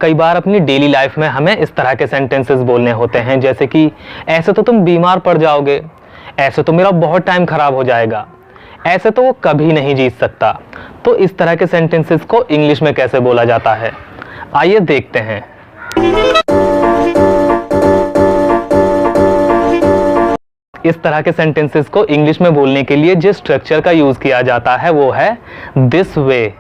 कई बार अपनी daily life में हमें इस तरह के सेंटेंसेस बोलने होते हैं, जैसे कि ऐसे तो तुम बीमार पड़ जाओगे, ऐसे तो मेरा बहुत टाइम खराब हो जाएगा, ऐसे तो वो कभी नहीं जीत सकता। तो इस तरह के सेंटेंसेस को इंग्लिश में कैसे बोला जाता है, आइए देखते हैं। इस तरह के सेंटेंसेस को इंग्लिश में बोलने के लिए जिस स्ट्रक्चर का यूज किया जाता है वो है दिस वे।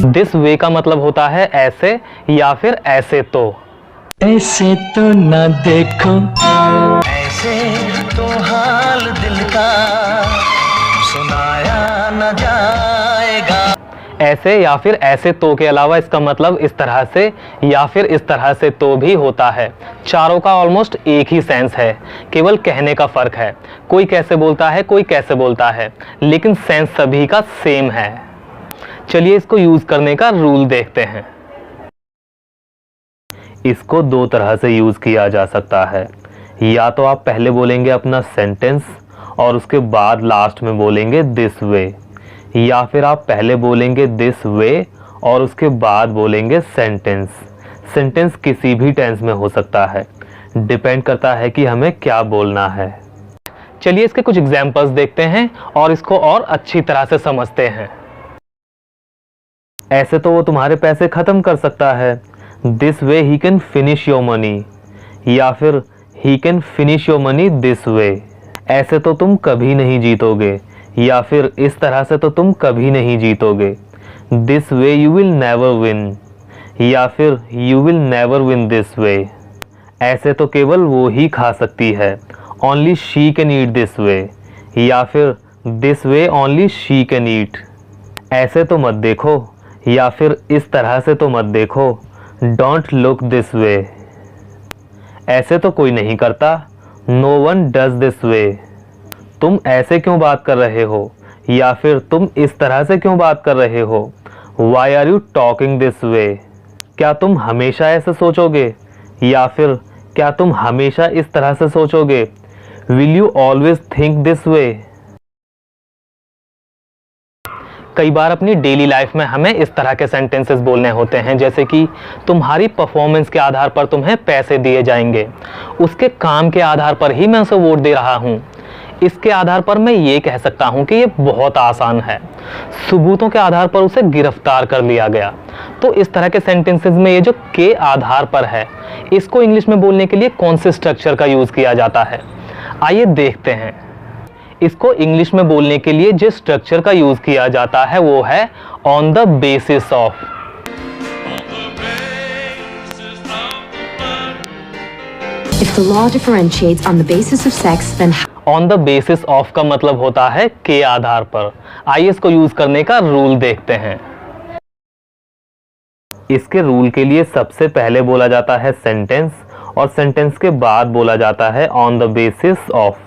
दिस वे का मतलब होता है ऐसे या फिर ऐसे तो। ऐसे तो न देखो, ऐसे तो हाल दिल का सुनाया न जाएगा। ऐसे या फिर ऐसे तो के अलावा इसका मतलब इस तरह से या फिर इस तरह से तो भी होता है। चारों का ऑलमोस्ट एक ही सेंस है, केवल कहने का फर्क है। कोई कैसे बोलता है, कोई कैसे बोलता है, लेकिन सेंस सभी का सेम है। चलिए इसको यूज करने का रूल देखते हैं। इसको दो तरह से यूज किया जा सकता है। या तो आप पहले बोलेंगे अपना सेंटेंस और उसके बाद लास्ट में बोलेंगे दिस वे, या फिर आप पहले बोलेंगे दिस वे और उसके बाद बोलेंगे सेंटेंस। सेंटेंस किसी भी टेंस में हो सकता है, डिपेंड करता है कि हमें क्या बोलना है। चलिए इसके कुछ एग्जांपल्स देखते हैं और इसको और अच्छी तरह से समझते हैं। ऐसे तो वो तुम्हारे पैसे खत्म कर सकता है, this way he can finish your money, या फिर he can finish your money this way. ऐसे तो तुम कभी नहीं जीतोगे, या फिर इस तरह से तो तुम कभी नहीं जीतोगे, this way you will never win, या फिर you will never win this way. ऐसे तो केवल वो ही खा सकती है, only she can eat this way, या फिर this way only she can eat. ऐसे तो मत देखो, या फिर इस तरह से तो मत देखो, डोंट लुक दिस वे। ऐसे तो कोई नहीं करता, no one does this way. तुम ऐसे क्यों बात कर रहे हो, या फिर तुम इस तरह से क्यों बात कर रहे हो, why are you talking this way. क्या तुम हमेशा ऐसे सोचोगे, या फिर क्या तुम हमेशा इस तरह से सोचोगे, will you always think this way. कई बार अपनी डेली लाइफ में हमें इस तरह के सेंटेंसेस बोलने होते हैं, जैसे कि तुम्हारी परफॉर्मेंस के आधार पर तुम्हें पैसे दिए जाएंगे, उसके काम के आधार पर ही मैं उसे वोट दे रहा हूँ, इसके आधार पर मैं ये कह सकता हूँ कि ये बहुत आसान है, सबूतों के आधार पर उसे गिरफ्तार कर लिया गया। तो इस तरह के सेंटेंसेस में ये जो के आधार पर है, इसको इंग्लिश में बोलने के लिए कौन से स्ट्रक्चर का यूज किया जाता है, आइए देखते हैं। इसको इंग्लिश में बोलने के लिए जिस स्ट्रक्चर का यूज किया जाता है वो है on the basis of. If the law differentiates on the basis of sex, then on the basis of का मतलब होता है के आधार पर। आइए इसको यूज करने का रूल देखते हैं। इसके रूल के लिए सबसे पहले बोला जाता है सेंटेंस, और सेंटेंस के बाद बोला जाता है ऑन द बेसिस ऑफ,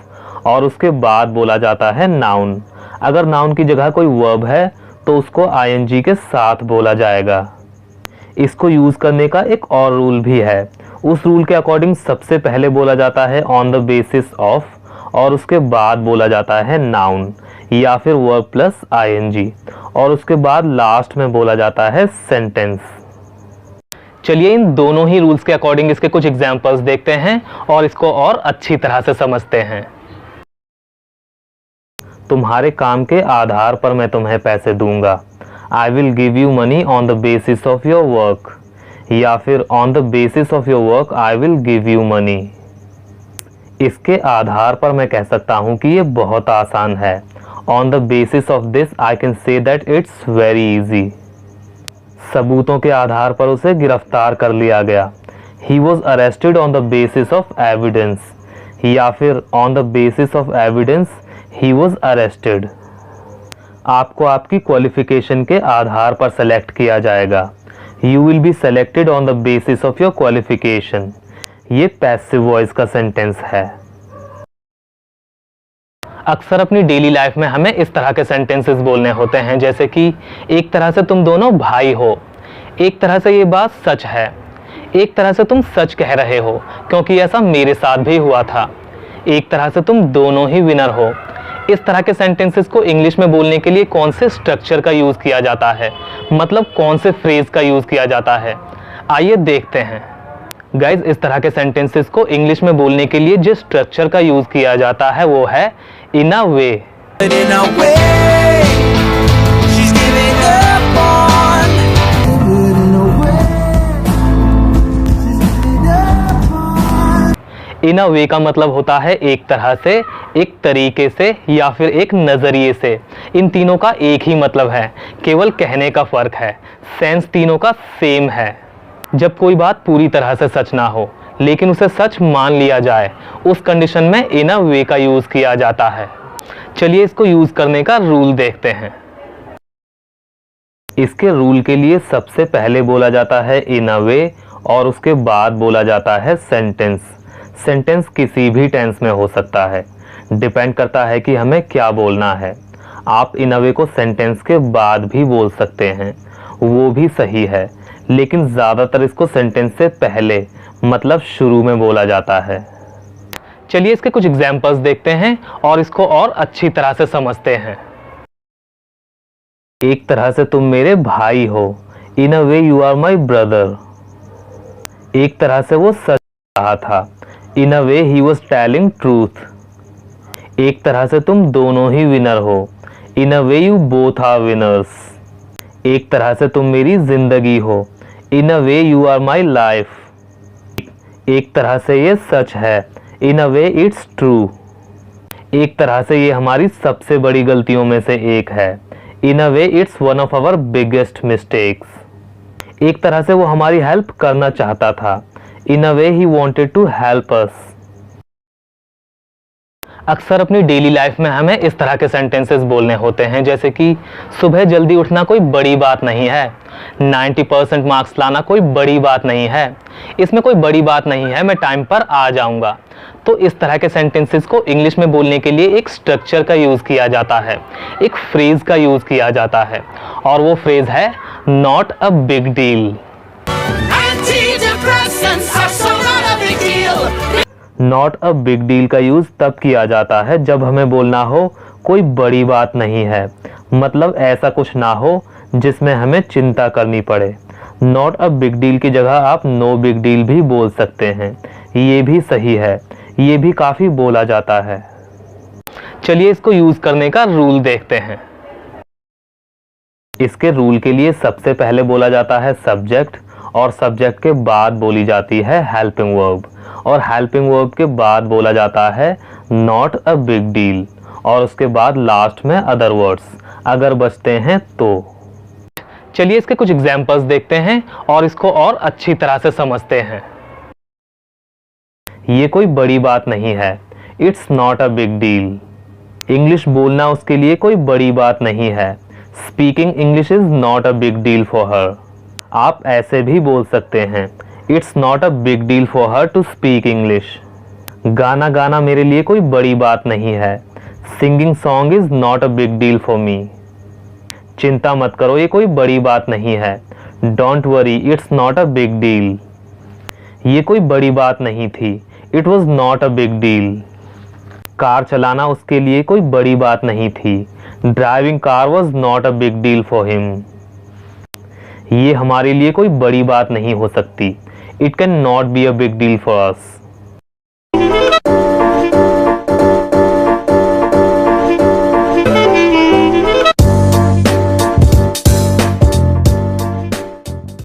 और उसके बाद बोला जाता है नाउन। अगर नाउन की जगह कोई वर्ब है तो उसको आईएनजी के साथ बोला जाएगा। इसको यूज करने का एक और रूल भी है। उस रूल के अकॉर्डिंग सबसे पहले बोला जाता है ऑन द बेसिस ऑफ, और उसके बाद बोला जाता है नाउन या फिर वर्ब प्लस आईएनजी, और उसके बाद लास्ट में बोला जाता है सेंटेंस। चलिए इन दोनों ही रूल्स के अकॉर्डिंग इसके कुछ एग्जांपल्स देखते हैं और इसको और अच्छी तरह से समझते हैं। तुम्हारे काम के आधार पर मैं तुम्हें पैसे दूंगा, I will give you money on the basis of your work, या फिर on the basis of your work I will give you money. इसके आधार पर मैं कह सकता हूँ कि ये बहुत आसान है, on the basis of this I can say that it's very easy. सबूतों के आधार पर उसे गिरफ्तार कर लिया गया, he was arrested on the basis of evidence, या फिर on the basis of evidence he was arrested. आपको आपकी क्वालिफिकेशन के आधार पर सेलेक्ट किया जाएगा, you will be selected on the basis of your qualification. ये पैसिव वॉइस का सेंटेंस है। अक्सर अपनी डेली लाइफ में हमें इस तरह के सेंटेंसेस बोलने होते हैं, जैसे कि एक तरह से तुम दोनों भाई हो, एक तरह से ये बात सच है, एक तरह से तुम सच कह रहे हो क्योंकि ऐसा मेरे साथ भी हुआ था। एक तरह से तुम दोनों ही विनर हो। इस तरह के सेंटेंसेस को इंग्लिश में बोलने के लिए कौन से स्ट्रक्चर का यूज़ किया जाता है, मतलब कौन से फ्रेज का यूज़ किया जाता है, आइए देखते हैं। गाइज, इस तरह के सेंटेंसेस को इंग्लिश में बोलने के लिए जिस स्ट्रक्चर का यूज़ किया जाता है वो है in a way. In a वे का मतलब होता है एक तरह से, एक तरीके से या फिर एक नज़रिए से। इन तीनों का एक ही मतलब है, केवल कहने का फ़र्क है। सेंस तीनों का सेम है। जब कोई बात पूरी तरह से सच ना हो लेकिन उसे सच मान लिया जाए, उस कंडीशन में इन अ वे का यूज़ किया जाता है। चलिए इसको यूज़ करने का रूल देखते हैं। इसके रूल के लिए सबसे पहले बोला जाता है इन अ वे और उसके बाद बोला जाता है सेंटेंस। सेंटेंस किसी भी टेंस में हो सकता है, डिपेंड करता है कि हमें क्या बोलना है। आप इन अ वे को सेंटेंस के बाद भी बोल सकते हैं, वो भी सही है, लेकिन ज़्यादातर इसको सेंटेंस से पहले मतलब शुरू में बोला जाता है। चलिए इसके कुछ एग्जाम्पल्स देखते हैं और इसको और अच्छी तरह से समझते हैं। एक तरह से तुम मेरे भाई हो, in a way you are my brother. एक तरह से वो सच रहा था, in a way he was telling truth. एक तरह से तुम दोनों ही विनर हो, in a way you both are winners. एक तरह से तुम मेरी जिंदगी हो, in a way you are my life. एक तरह से ये सच है, in a way it's true. एक तरह से ये हमारी सबसे बड़ी गलतियों में से एक है, in a way it's one of our biggest mistakes. एक तरह से वो हमारी हेल्प करना चाहता था, in a way he wanted to help us. अक्सर अपनी डेली लाइफ में हमें इस तरह के सेंटेंसेस बोलने होते हैं, जैसे कि सुबह जल्दी उठना कोई बड़ी बात नहीं है, 90% मार्क्स लाना कोई बड़ी बात नहीं है, इसमें कोई बड़ी बात नहीं है, मैं टाइम पर आ जाऊंगा। तो इस तरह के सेंटेंसेस को इंग्लिश में बोलने के लिए एक स्ट्रक्चर का यूज़ किया जाता है, एक फ्रेज का यूज़ किया जाता है, और वो फ्रेज है not a big deal. Not a big deal का यूज़ तब किया जाता है जब हमें बोलना हो कोई बड़ी बात नहीं है, मतलब ऐसा कुछ ना हो जिसमें हमें चिंता करनी पड़े। नॉट अ बिग डील की जगह आप नो बिग डील भी बोल सकते हैं, ये भी सही है, ये भी काफ़ी बोला जाता है। चलिए इसको यूज़ करने का रूल देखते हैं। इसके रूल के लिए सबसे पहले बोला जाता है सब्जेक्ट और सब्जेक्ट के बाद बोली जाती है हेल्पिंग वर्ब और हेल्पिंग वर्ब के बाद बोला जाता है नॉट अ बिग डील और उसके बाद लास्ट में अदर वर्ड्स अगर बचते हैं तो। चलिए इसके कुछ एग्जाम्पल्स देखते हैं और इसको और अच्छी तरह से समझते हैं। ये कोई बड़ी बात नहीं है, it's not a big deal. English बोलना उसके लिए कोई बड़ी बात नहीं है, speaking English is not a big deal for her. आप ऐसे भी बोल सकते हैं, it's not a big deal for her to speak English. गाना गाना मेरे लिए कोई बड़ी बात नहीं है, singing song is not a big deal for me. चिंता मत करो, ये कोई बड़ी बात नहीं है, don't worry it's not a big deal. ये कोई बड़ी बात नहीं थी, it was not a big deal. Car चलाना उसके लिए कोई बड़ी बात नहीं थी, driving car was not a big deal for him. ये हमारे लिए कोई बड़ी बात नहीं हो सकती, it can not be a big deal for us.